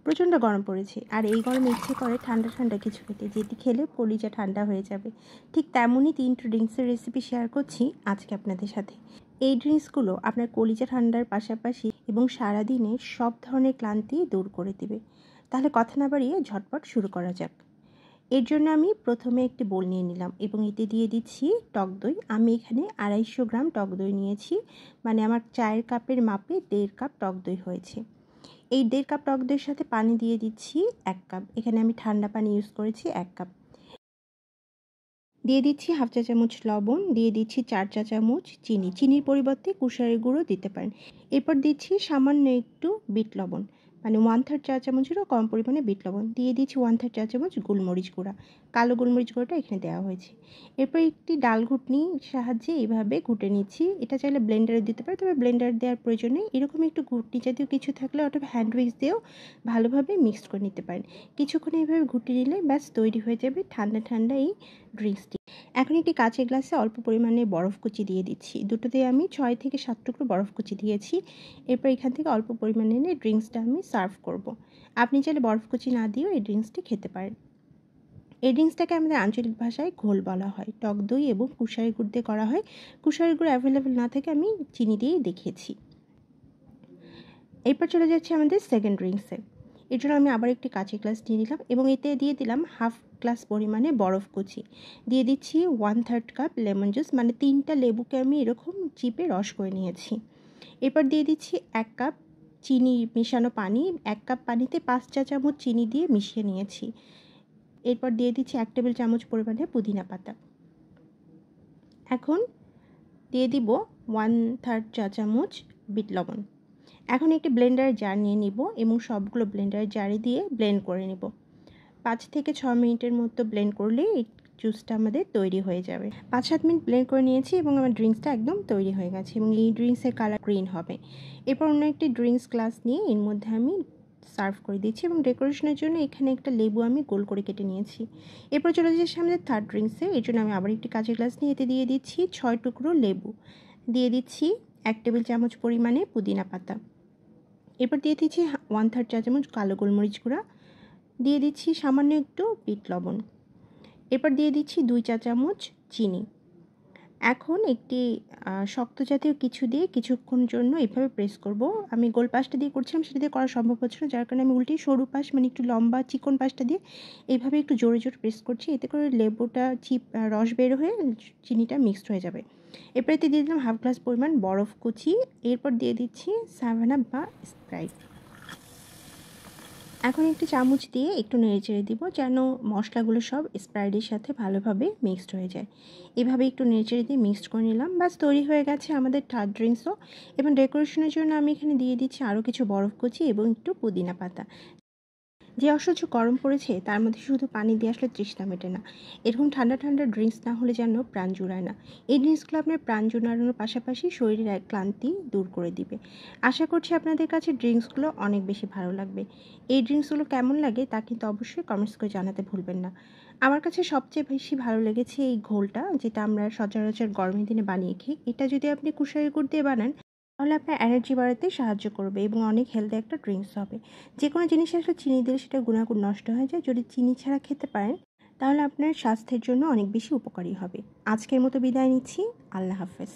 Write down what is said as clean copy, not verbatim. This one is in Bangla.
প্রচণ্ড গরম পড়েছে, আর এই গরমে ইচ্ছে করে ঠান্ডা ঠান্ডা কিছু খেতে, যেটি খেলে কলিজা ঠান্ডা হয়ে যাবে। ঠিক তেমনই 3টি ড্রিঙ্কসের রেসিপি শেয়ার করছি আজকে আপনাদের সাথে। এই ড্রিঙ্কসগুলো আপনার কলিজা ঠান্ডার পাশাপাশি এবং সারাদিনের সব ধরনের ক্লান্তি দূর করে দিবে। তাহলে কথা না বাড়িয়ে ঝটপট শুরু করা যাক। এর জন্য আমি প্রথমে একটি বোল নিয়ে নিলাম এবং এতে দিয়ে দিচ্ছি টক দই। আমি এখানে 250 গ্রাম টক দই নিয়েছি, মানে আমার চায়ের কাপের মাপে 1.5 কাপ টক দই হয়েছে। এই 1.5 কাপ টক দইয়ের সাথে পানি দিয়ে দিচ্ছি 1 কাপ। এখানে আমি ঠান্ডা পানি ইউজ করেছি 1 কাপ। দিয়ে দিচ্ছি হাফ চা চামচ লবণ, দিয়ে দিচ্ছি 4 চা চামচ চিনি। চিনির পরিবর্তে কুশারের গুঁড়ো দিতে পারেন। এরপর দিচ্ছি সামান্য একটু বিট লবণ, মানে 1/3 চা চামচেরও কম পরিমাণে বিট লবণ। দিয়ে দিচ্ছি 1/3 চা চামচ গোলমরিচ গুঁড়া। কালো গোলমরিচ গুঁড়োটা এখানে দেওয়া হয়েছে। এরপর একটি ডাল ঘুটনির সাহায্যে এইভাবে ঘুটে নিচ্ছি। এটা চাইলে ব্লেন্ডারে দিতে পারে, তবে ব্লেন্ডার দেওয়ার প্রয়োজন নেই। এরকম একটু ঘুটনি জাতীয় কিছু থাকলে অথবা হ্যান্ড উইক্স দিয়েও ভালোভাবে মিক্সড করে নিতে পারেন। কিছুক্ষণ এইভাবে ঘুটে নিলে ব্যাস তৈরি হয়ে যাবে ঠান্ডা ঠান্ডা এই ড্রিঙ্কসটি। এখন একটি কাঁচের গ্লাসে অল্প পরিমাণে বরফ কুচি দিয়ে দিচ্ছি। দুটোতে আমি 6 থেকে 7 টুকরো বরফ কুচি দিয়েছি। এরপর এখান থেকে অল্প পরিমাণে এনে ড্রিঙ্কসটা আমি সার্ভ করব। আপনি চাইলে বরফ কুচি না দিয়েও এই ড্রিঙ্কসটি খেতে পারেন। এই ড্রিঙ্কসটাকে আমাদের আঞ্চলিক ভাষায় ঘোল বলা হয়। টক দই এবং কুশারি গুড় দিয়ে করা হয়। কুশারি গুড় অ্যাভেলেবেল না থেকে আমি চিনি দিয়েই দেখিয়েছি। এরপর চলে যাচ্ছে আমাদের সেকেন্ড ড্রিঙ্কসে। এর জন্য আমি আবার একটি কাঁচের গ্লাস নিয়ে নিলাম এবং এতে দিয়ে দিলাম হাফ গ্লাস পরিমাণে বরফ কুচি। দিয়ে দিচ্ছি 1/3 কাপ লেমন জুস, মানে 3টা লেবুকে আমি এরকম চিপে রস করে নিয়েছি। এরপর দিয়ে দিচ্ছি 1 কাপ চিনি মেশানো পানি। 1 কাপ পানিতে 5 চা চামচ চিনি দিয়ে মিশিয়ে নিয়েছি। এরপর দিয়ে দিচ্ছি 1 টেবিল চামচ পরিমাণে পুদিনা পাতা। এখন দিয়ে দিব 1/3 চা চামচ বিট লবণ। এখন একটি ব্লেন্ডার জার নিয়ে নিব এবং সবগুলো ব্লেন্ডার জারে দিয়ে ব্লেন্ড করে নিব। 5 থেকে 6 মিনিটের মতো ব্লেন্ড করলেই এই জুসটা আমাদের তৈরি হয়ে যাবে। 5-7 মিনিট ব্লেন্ড করে নিয়েছি এবং আমার ড্রিঙ্কসটা একদম তৈরি হয়ে গেছে এবং এই ড্রিঙ্কসের কালার গ্রিন হবে। এরপর অন্য একটি ড্রিঙ্কস গ্লাস নিয়ে এর মধ্যে আমি সার্ভ করে দিচ্ছি এবং ডেকোরেশনের জন্য এখানে একটা লেবু আমি গোল করে কেটে নিয়েছি। এরপর চলে যাচ্ছে আমাদের থার্ড ড্রিঙ্কসে। এর জন্য আমি আবার একটি কাঁচের গ্লাস নিয়ে এতে দিয়ে দিচ্ছি 6 টুকরো লেবু। দিয়ে দিচ্ছি 1 টেবিল চামচ পরিমাণে পুদিনা পাতা। এরপর দিয়ে দিচ্ছি 1/3 চা চামচ কালো গোলমরিচ গুঁড়া। দিয়ে দিচ্ছি সামান্য একটু বিট লবণ। এরপর দিয়ে দিচ্ছি 2 চা চামচ চিনি। এখন একটি শক্ত জাতীয় কিছু দিয়ে কিছুক্ষণ জন্য এভাবে প্রেস করব। আমি গোল পাশটা দিয়ে করছিলাম, সেটা দিয়ে করা সম্ভব হচ্ছিল, যার কারণে আমি উল্টে সরু পাশ, মানে একটু লম্বা চিকন পাশটা দিয়ে এইভাবে একটু জোরে জোরে প্রেস করছি। এতে করে লেবুটা রস বের হয়ে চিনিটা মিক্সড হয়ে যাবে। এরপর এতে দিয়ে দিলাম হাফ গ্লাস পরিমাণ বরফ কুচি। এরপর দিয়ে দিচ্ছি 7 আপ বা স্প্রাইট। এখন একটি চামচ দিয়ে একটু নেড়েচেড়ে দিব যেন মশলাগুলো সব স্প্রাইটের সাথে ভালোভাবে মিক্সড হয়ে যায়। এভাবে একটু নেড়েচেড়ে দিয়ে মিক্সড করে নিলাম। ব্যাস তৈরি হয়ে গেছে আমাদের থার্ড ড্রিঙ্কসও। এবং ডেকোরেশনের জন্য আমি এখানে দিয়ে দিচ্ছি আরও কিছু বরফ কুচি এবং একটু পুদিনা পাতা। যে অসহ্য গরম পড়েছে তার মধ্যে শুধু পানি দিয়ে আসলে তৃষ্ণা মেটে না। এরকম ঠান্ডা ঠান্ডা ড্রিঙ্কস না হলে যেন প্রাণ জুড়ায় না। এই ড্রিঙ্কসগুলো আপনার প্রাণ জুড়ানোর পাশাপাশি শরীরের এক ক্লান্তি দূর করে দিবে। আশা করছি আপনাদের কাছে ড্রিঙ্কসগুলো অনেক বেশি ভালো লাগবে। এই ড্রিঙ্কসগুলো কেমন লাগে তা কিন্তু অবশ্যই কমেন্টস করে জানাতে ভুলবেন না। আমার কাছে সবচেয়ে বেশি ভালো লেগেছে এই ঘোলটা, যেটা আমরা সচরাচর গরমের দিনে বানিয়ে খাই। এটা যদি আপনি কুশারি গুড় দিয়ে বানান তাহলে আপনার এনার্জি বাড়াতে সাহায্য করবে এবং অনেক হেলদি একটা ড্রিঙ্কস হবে। যে কোনো জিনিসে আসলে চিনি দিলে সেটা গুণাগুণ নষ্ট হয়ে যায়। যদি চিনি ছাড়া খেতে পারেন তাহলে আপনার স্বাস্থ্যের জন্য অনেক বেশি উপকারী হবে। আজকের মতো বিদায় নিচ্ছি। আল্লাহ হাফেজ।